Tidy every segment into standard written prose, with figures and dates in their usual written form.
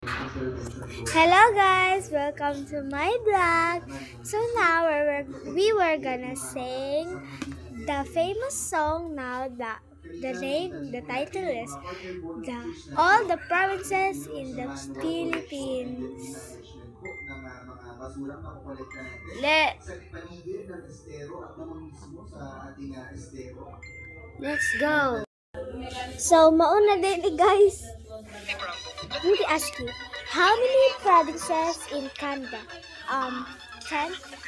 Hello guys, welcome to my vlog. So now we were gonna sing the famous song now. The title is All the Provinces in the Philippines. Le Let's go. So mauna din guys. Let me ask you, how many provinces in Canada? 10.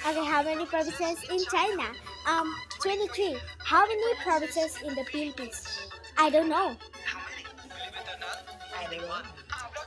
Okay, how many provinces in China? 23. How many provinces in the Philippines? I don't know.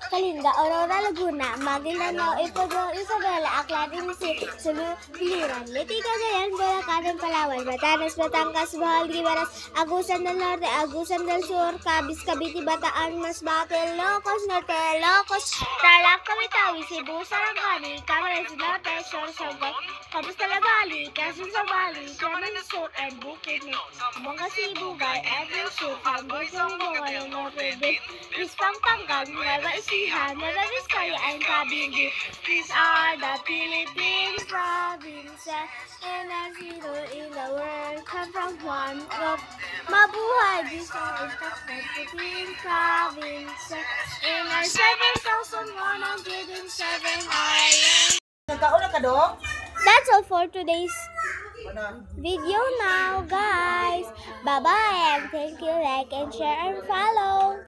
Kalinga, Aurora, Laguna, Maguindanao, Ipodoro, Isabela, Aklan, Inisip, Sululiran, Liti, Cagayan, Bulacan, Palawan, Batanes, Batangas, Bohol, Guimaras, Agusan del Norte, Agusan del Sur, Cabis, Cavite, Bataan, Masbate, Ilocos Norte, Ilocos, Tarlac, Cavite, Cebu, Sarangani, Camarines Norte, Sorsogon, Campos Valley, Quezon Valley, Quezon Sur, and Bukidnon, Banga Cebu, Bay, Edwin Sur, Cambodia, Bungay, Norte, Bis Pampanga, Nueva Ecija, Nueva Vizcaya, and Cavite. These are the Philippine provinces, and as zero in the world, come from one rock. Mabuhay, these are the Philippine provinces, in our 7,107 islands. Nagkauna ka dong? That's all for today's video now, guys. Bye-bye, and thank you, like and share and follow.